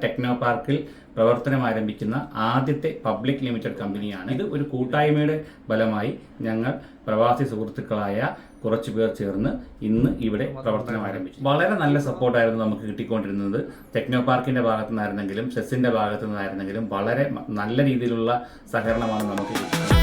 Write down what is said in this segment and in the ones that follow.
Techno പാർക്കിൽ പ്രവർത്തനം ആരംഭിക്കുന്ന ആദ്യത്തെ പബ്ലിക് ലിമിറ്റഡ് കമ്പനിയാണ്. ഇത് ഒരു കൂട്ടായ്മയുടെ ഫലമായി ഞങ്ങൾ പ്രവാസി സുഹൃത്തുക്കളായ കുറച്ചു പേർ ചേർന്ന് ഇന്ന് ഇവിടെ പ്രവർത്തനം ആരംഭിച്ചു. വളരെ നല്ല സപ്പോർട്ടായിരുന്നു നമുക്ക് കിട്ടിക്കൊണ്ടിരുന്നത്. ടെക്നോ പാർക്കിന്റെ ഭാഗത്തു നിന്നായിരുന്നെങ്കിലും സെസ്സിന്റെ ഭാഗത്തു നിന്നായിരുന്നെങ്കിലും വളരെ നല്ല രീതിയിലുള്ള സഹകരണമാണ് നമുക്ക് കിട്ടുന്നത്.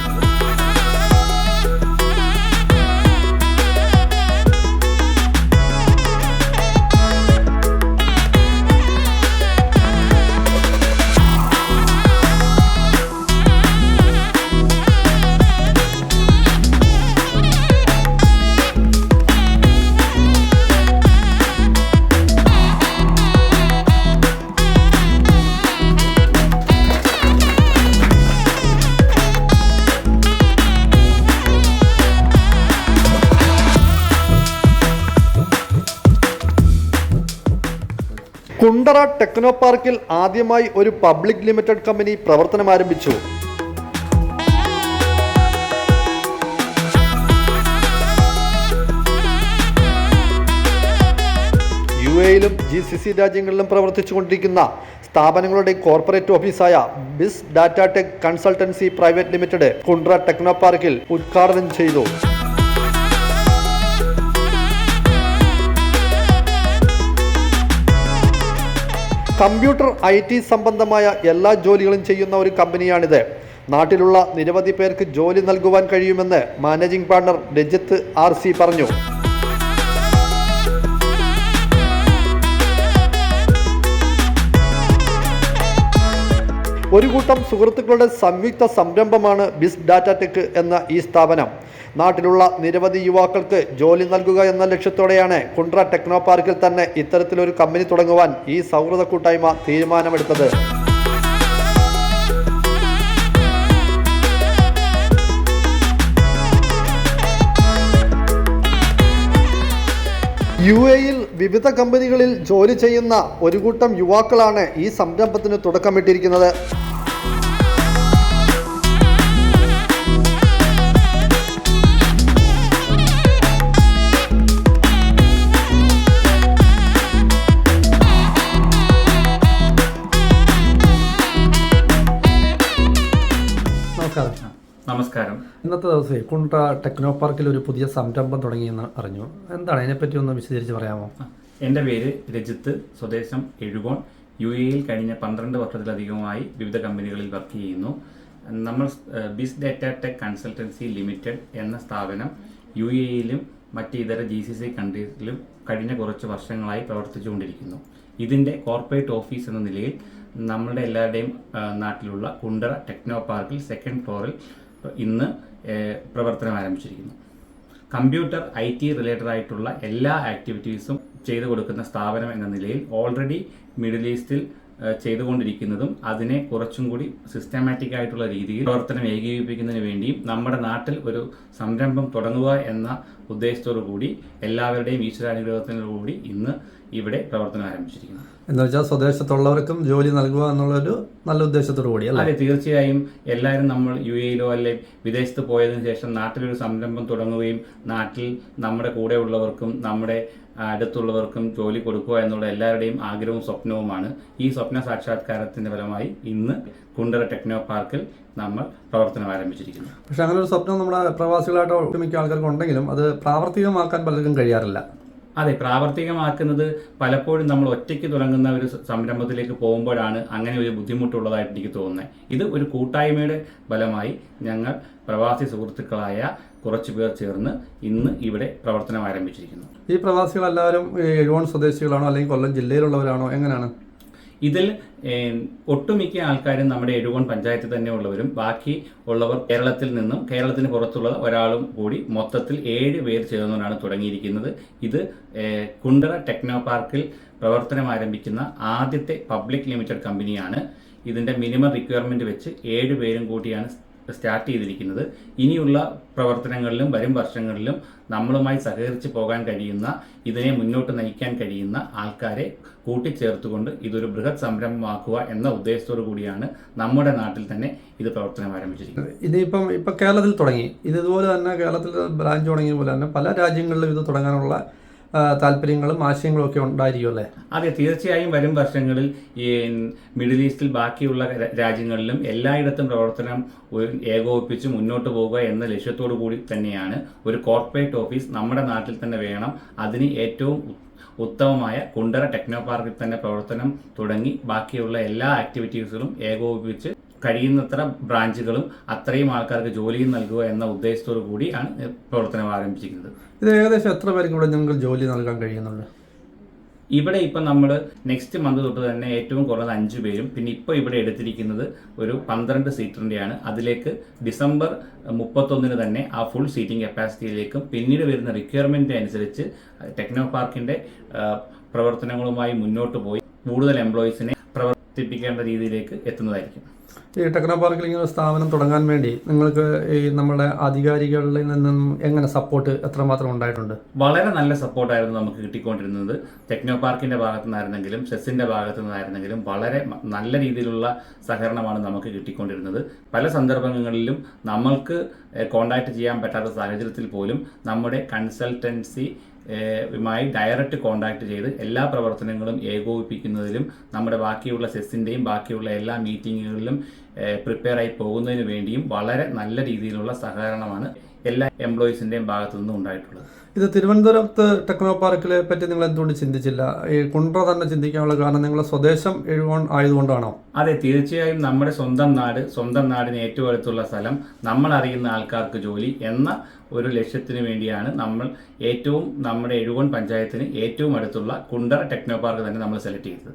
കുണ്ടറ ടെക്നോ പാർക്കിൽ ആദ്യമായി ഒരു പബ്ലിക് ലിമിറ്റഡ് കമ്പനി പ്രവർത്തനം ആരംഭിച്ചു. UAE-ലും GCC രാജ്യങ്ങളിലും പ്രവർത്തിച്ചുകൊണ്ടിരിക്കുന്ന സ്ഥാപനങ്ങളുടെ കോർപ്പറേറ്റ് ഓഫീസായ biz data tech consultancy private limited Kundara techno പാർക്കിൽ ഉദ്ഘാടനം ചെയ്തു. കമ്പ്യൂട്ടർ IT സംബന്ധമായ എല്ലാ ജോലികളും ചെയ്യുന്ന ഒരു കമ്പനിയാണിത്. നാട്ടിലുള്ള നിരവധി പേർക്ക് ജോലി നൽകുവാൻ കഴിയുമെന്ന് മാനേജിംഗ് പാർട്ണർ രജിത്ത് RC പറഞ്ഞു. ഒരു കൂട്ടം സുഹൃത്തുക്കളുടെ സംയുക്ത സംരംഭമാണ് ബിസ് ഡാറ്റ ടെക് എന്ന ഈ സ്ഥാപനം. നാട്ടിലുള്ള നിരവധി യുവാക്കൾക്ക് ജോലി നൽകുക എന്ന ലക്ഷ്യത്തോടെയാണ് കുണ്ടറ ടെക്നോ പാർക്കിൽ തന്നെ ഇത്തരത്തിലൊരു കമ്പനി തുടങ്ങുവാൻ ഈ സൗഹൃദ കൂട്ടായ്മ തീരുമാനമെടുത്തത്. UAE-യിൽ വിവിധ കമ്പനികളിൽ ജോലി ചെയ്യുന്ന ഒരു കൂട്ടം യുവാക്കളാണ് ഈ സംരംഭത്തിന് തുടക്കമിട്ടിരിക്കുന്നത്. നമസ്കാരം. ഇന്നത്തെ ദിവസമേ കുണ്ടറ ടെക്നോ പാർക്കിൽ ഒരു പുതിയ സംരംഭം തുടങ്ങിയെന്ന് അറിഞ്ഞു. എന്താണ് അതിനെപ്പറ്റി ഒന്ന് വിശദീകരിച്ച് പറയാമോ? എൻ്റെ പേര് രജിത്ത്, സ്വദേശം എഴുകോൺ. UAE-യിൽ കഴിഞ്ഞ 12 വർഷത്തിലധികമായി വിവിധ കമ്പനികളിൽ വർക്ക് ചെയ്യുന്നു. നമ്മൾ ബിസ് ഡാറ്റ ടെക് കൺസൾട്ടൻസി ലിമിറ്റഡ് എന്ന സ്ഥാപനം UAE-യിലും മറ്റ് ഇതര GCC കൺട്രീസിലും കഴിഞ്ഞ കുറച്ച് വർഷങ്ങളായി പ്രവർത്തിച്ചുകൊണ്ടിരിക്കുന്നു. ഇതിൻ്റെ കോർപ്പറേറ്റ് ഓഫീസ് എന്ന നിലയിൽ നമ്മളുടെ എല്ലാവരുടെയും നാട്ടിലുള്ള കുണ്ടറ ടെക്നോ പാർക്കിൽ 2nd ഫ്ലോറിൽ ഇന്ന് പ്രവർത്തനം ആരംഭിച്ചിരിക്കുന്നു. കമ്പ്യൂട്ടർ IT റിലേറ്റഡ് ആയിട്ടുള്ള എല്ലാ ആക്ടിവിറ്റീസും ചെയ്തു കൊടുക്കുന്ന സ്ഥാപനം എന്ന നിലയിൽ ഓൾറെഡി മിഡിൽ ഈസ്റ്റിൽ ചെയ്തുകൊണ്ടിരിക്കുന്നതും അതിനെ കുറച്ചും കൂടി സിസ്റ്റമാറ്റിക് ആയിട്ടുള്ള രീതിയിൽ പ്രവർത്തനം ഏകീകരിപ്പിക്കുന്നതിന് വേണ്ടിയും നമ്മുടെ നാട്ടിൽ ഒരു സംരംഭം തുടങ്ങുക എന്ന ഉദ്ദേശത്തോടു കൂടി എല്ലാവരുടെയും ഈശ്വരാനുഗ്രഹത്തിനോടുകൂടി ഇന്ന് ഇവിടെ പ്രവർത്തനം ആരംഭിച്ചിരിക്കുന്നു. എന്ന് വെച്ചാൽ സ്വദേശത്തുള്ളവർക്കും ജോലി നൽകുക എന്നുള്ളൊരു നല്ല ഉദ്ദേശത്തോടു കൂടി അല്ലേ? അതെ, തീർച്ചയായും. എല്ലാവരും നമ്മൾ UAE-യിലോ അല്ലെ വിദേശത്ത് പോയതിനു ശേഷം നാട്ടിലൊരു സംരംഭം തുടങ്ങുകയും നാട്ടിൽ നമ്മുടെ കൂടെ ഉള്ളവർക്കും നമ്മുടെ അടുത്തുള്ളവർക്കും ജോലി കൊടുക്കുക എന്നുള്ള എല്ലാവരുടെയും ആഗ്രഹവും സ്വപ്നവുമാണ്. ഈ സ്വപ്ന സാക്ഷാത്കാരത്തിന്റെ ഫലമായി ഇന്ന് കുണ്ടറ ടെക്നോ പാർക്കിൽ നമ്മൾ പ്രവർത്തനം ആരംഭിച്ചിരിക്കുന്നു. പക്ഷെ അങ്ങനെ ഒരു സ്വപ്നം നമ്മുടെ പ്രവാസികളായിട്ട് ഒട്ടുമിക്ക ആൾക്കാർക്ക് ഉണ്ടെങ്കിലും അത് പ്രാവർത്തികമാക്കാൻ പലർക്കും കഴിയാറില്ല. അതെ, പ്രാവർത്തികമാക്കുന്നത് പലപ്പോഴും നമ്മൾ ഒറ്റയ്ക്ക് തുടങ്ങുന്ന ഒരു സംരംഭത്തിലേക്ക് പോകുമ്പോഴാണ് അങ്ങനെ ഒരു ബുദ്ധിമുട്ടുള്ളതായിട്ട് എനിക്ക് തോന്നുന്നത്. ഇത് ഒരു കൂട്ടായ്മയുടെ ഫലമായി ഞങ്ങൾ പ്രവാസി സുഹൃത്തുക്കളായ കുറച്ചു പേർ ചേർന്ന് ഇന്ന് ഇവിടെ പ്രവർത്തനം ആരംഭിച്ചിരിക്കുന്നു. ഈ പ്രവാസികളെല്ലാവരും എഴുകോൺ സ്വദേശികളാണോ അല്ലെങ്കിൽ കൊല്ലം ജില്ലയിലുള്ളവരാണോ, എങ്ങനെയാണ്? ഇതിൽ ഒട്ടുമിക്ക ആൾക്കാരും നമ്മുടെ എഴുകോൺ പഞ്ചായത്തിൽ തന്നെ ഉള്ളവരും ബാക്കി ഉള്ളവർ കേരളത്തിൽ നിന്നും കേരളത്തിന് പുറത്തുള്ള ഒരാളും കൂടി മൊത്തത്തിൽ 7 പേർ ചേർന്നാണ് തുടങ്ങിയിരിക്കുന്നത്. ഇത് കുണ്ടറ ടെക്നോ പാർക്കിൽ പ്രവർത്തനം ആരംഭിക്കുന്ന ആദ്യത്തെ പബ്ലിക് ലിമിറ്റഡ് കമ്പനിയാണ്. ഇതിൻ്റെ മിനിമം റിക്വയർമെൻറ്റ് വെച്ച് 7 പേരും കൂടിയാണ് സ്റ്റാർട്ട് ചെയ്തിരിക്കുന്നത്. ഇനിയുള്ള പ്രവർത്തനങ്ങളിലും വരും വർഷങ്ങളിലും നമ്മളുമായി സഹകരിച്ച് പോകാൻ കഴിയുന്ന, ഇതിനെ മുന്നോട്ട് നയിക്കാൻ കഴിയുന്ന ആൾക്കാരെ കൂട്ടിച്ചേർത്തുകൊണ്ട് ഇതൊരു ബൃഹത് സംരംഭമാക്കുക എന്ന ഉദ്ദേശത്തോടു കൂടിയാണ് നമ്മുടെ നാട്ടിൽ തന്നെ ഇത് പ്രവർത്തനം ആരംഭിച്ചിരിക്കുന്നത്. ഇപ്പം കേരളത്തിൽ തുടങ്ങി, ഇതുപോലെ തന്നെ കേരളത്തിൽ ബ്രാഞ്ച് തുടങ്ങിയ പോലെ തന്നെ പല രാജ്യങ്ങളിലും ഇത് തുടങ്ങാനുള്ള താല്പര്യങ്ങളും ആശയങ്ങളും ഒക്കെ ഉണ്ടായിരിക്കും അല്ലേ? അതെ, തീർച്ചയായും വരും വർഷങ്ങളിൽ ഈ മിഡിൽ ഈസ്റ്റിൽ ബാക്കിയുള്ള രാജ്യങ്ങളിലും എല്ലായിടത്തും പ്രവർത്തനം ഏകോപിപ്പിച്ച് മുന്നോട്ട് പോകുക എന്ന ലക്ഷ്യത്തോടു കൂടി തന്നെയാണ് ഒരു കോർപ്പറേറ്റ് ഓഫീസ് നമ്മുടെ നാട്ടിൽ തന്നെ വേണം. അതിന് ഏറ്റവും ഉത്തമമായ കുണ്ടറ ടെക്നോ പാർക്കിൽ തന്നെ പ്രവർത്തനം തുടങ്ങി ബാക്കിയുള്ള എല്ലാ ആക്ടിവിറ്റീസുകളും ഏകോപിപ്പിച്ച് കഴിയുന്നത്ര ബ്രാഞ്ചുകളും അത്രയും ആൾക്കാർക്ക് ജോലിയും നൽകുക എന്ന ഉദ്ദേശത്തോടു കൂടിയാണ് പ്രവർത്തനം ആരംഭിച്ചിരിക്കുന്നത്. ഇത് ഏകദേശം എത്ര പേർക്ക് ഇവിടെ നിങ്ങൾക്ക് ജോലി നൽകാൻ കഴിയുന്നുണ്ട്? ഇവിടെ ഇപ്പം നമ്മൾ നെക്സ്റ്റ് മന്ത് തൊട്ട് തന്നെ ഏറ്റവും കുറഞ്ഞത് 5 പേരും, പിന്നെ ഇപ്പോൾ ഇവിടെ എടുത്തിരിക്കുന്നത് ഒരു 12 സീറ്ററിൻ്റെയാണ്. അതിലേക്ക് ഡിസംബർ 31 തന്നെ ആ ഫുൾ സീറ്റിംഗ് കപ്പാസിറ്റിയിലേക്കും പിന്നീട് വരുന്ന റിക്വയർമെൻറ്റ് അനുസരിച്ച് ടെക്നോ പാർക്കിൻ്റെ പ്രവർത്തനങ്ങളുമായി മുന്നോട്ട് പോയി കൂടുതൽ എംപ്ലോയീസിനെ പ്രവർത്തിപ്പിക്കേണ്ട രീതിയിലേക്ക് എത്തുന്നതായിരിക്കും. ഈ ടെക്നോ പാർക്കിൽ ഇങ്ങനെ സ്ഥാപനം തുടങ്ങാൻ വേണ്ടി നിങ്ങൾക്ക് ഈ നമ്മുടെ അധികാരികളിൽ നിന്നും എങ്ങനെ സപ്പോർട്ട് എത്രമാത്രം ഉണ്ടായിട്ടുണ്ട്? വളരെ നല്ല സപ്പോർട്ടായിരുന്നു നമുക്ക് കിട്ടിക്കൊണ്ടിരുന്നത്. ടെക്നോ പാർക്കിൻ്റെ ഭാഗത്തു നിന്നായിരുന്നെങ്കിലും സെസ്സിൻ്റെ ഭാഗത്തു നിന്നായിരുന്നെങ്കിലും വളരെ നല്ല രീതിയിലുള്ള സഹകരണമാണ് നമുക്ക് കിട്ടിക്കൊണ്ടിരുന്നത്. പല സന്ദർഭങ്ങളിലും നമ്മൾക്ക് കോണ്ടാക്ട് ചെയ്യാൻ പറ്റാത്ത സാഹചര്യത്തിൽ പോലും നമ്മുടെ കൺസൾട്ടൻസി മായി ഡയറക്റ്റ് കോണ്ടാക്ട് ചെയ്ത് എല്ലാ പ്രവർത്തനങ്ങളും ഏകോപിപ്പിക്കുന്നതിലും നമ്മുടെ ബാക്കിയുള്ള സെസ്സിൻ്റെയും ബാക്കിയുള്ള എല്ലാ മീറ്റിങ്ങുകളിലും പ്രിപ്പയർ ആയി പോകുന്നതിന് വേണ്ടിയും വളരെ നല്ല രീതിയിലുള്ള സഹകരണമാണ് എല്ലാ എംപ്ലോയീസിൻ്റെയും ഭാഗത്തു നിന്നും ഉണ്ടായിട്ടുള്ളത്. ഇത് തിരുവനന്തപുരത്ത് ടെക്നോ പാർക്കിലെ പറ്റി നിങ്ങൾ എന്തുകൊണ്ട് ചിന്തിച്ചില്ല? ഈ കുണ്ട്ര തന്നെ ചിന്തിക്കാനുള്ള കാരണം നിങ്ങളുടെ സ്വദേശം എഴുകോൺ ആയതുകൊണ്ടാണോ? അതെ, തീർച്ചയായും നമ്മുടെ സ്വന്തം നാടിന് ഏറ്റവും അടുത്തുള്ള സ്ഥലം, നമ്മൾ അറിയുന്ന ആൾക്കാർക്ക് ജോലി എന്ന ഒരു ലക്ഷ്യത്തിന് വേണ്ടിയാണ് നമ്മൾ നമ്മുടെ എഴുകോൺ പഞ്ചായത്തിന് ഏറ്റവും അടുത്തുള്ള കുണ്ടറ ടെക്നോ പാർക്ക് തന്നെ നമ്മൾ സെലക്ട് ചെയ്തത്.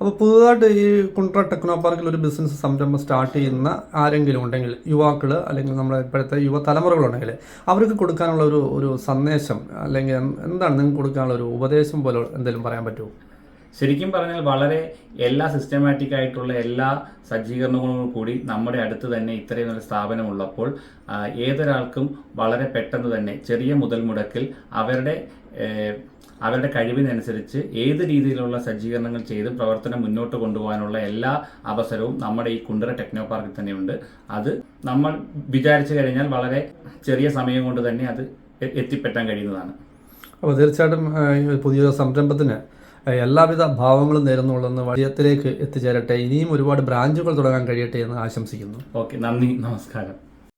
അപ്പോൾ പുതുതായിട്ട് ഈ കുണ്ട്ര ടെക്നോ പാർക്കിൽ ഒരു ബിസിനസ് സംരംഭം സ്റ്റാർട്ട് ചെയ്യുന്ന ആരെങ്കിലും ഉണ്ടെങ്കിൽ, യുവാക്കൾ അല്ലെങ്കിൽ നമ്മുടെ ഇപ്പോഴത്തെ യുവതലമുറകളുണ്ടെങ്കിൽ അവർക്ക് കൊടുക്കാനുള്ള ഒരു സന്ദേശം അല്ലെങ്കിൽ എന്താണ് നിങ്ങൾക്ക് കൊടുക്കാനുള്ള ഒരു ഉപദേശം പോലെ എന്തെങ്കിലും പറയാൻ പറ്റുമോ? ശരിക്കും പറഞ്ഞാൽ വളരെ എല്ലാ സിസ്റ്റമാറ്റിക് ആയിട്ടുള്ള എല്ലാ സജ്ജീകരണങ്ങളോടും കൂടി നമ്മുടെ അടുത്ത് തന്നെ ഇത്രയും നല്ല സ്ഥാപനമുള്ളപ്പോൾ ഏതൊരാൾക്കും വളരെ പെട്ടെന്ന് തന്നെ ചെറിയ മുതൽ മുടക്കിൽ അവരുടെ കഴിവിനനുസരിച്ച് ഏത് രീതിയിലുള്ള സജ്ജീകരണങ്ങൾ ചെയ്ത് പ്രവർത്തനം മുന്നോട്ട് കൊണ്ടുപോകാനുള്ള എല്ലാ അവസരവും നമ്മുടെ ഈ കുണ്ടറ ടെക്നോ പാർക്കിൽ തന്നെയുണ്ട്. അത് നമ്മൾ വിചാരിച്ചു കഴിഞ്ഞാൽ വളരെ ചെറിയ സമയം കൊണ്ട് തന്നെ അത് എത്തിപ്പെട്ടാൻ കഴിയുന്നതാണ്. അപ്പോൾ തീർച്ചയായിട്ടും പുതിയ സംരംഭത്തിന് എല്ലാവിധ ഭാവങ്ങളും നേരുന്നുള്ളെന്ന് വഴിയത്തിലേക്ക് എത്തിച്ചേരട്ടെ. ഇനിയും ഒരുപാട് ബ്രാഞ്ചുകൾ തുടങ്ങാൻ കഴിയട്ടെ എന്ന് ആശംസിക്കുന്നു. ഓക്കെ, നന്ദി, നമസ്കാരം.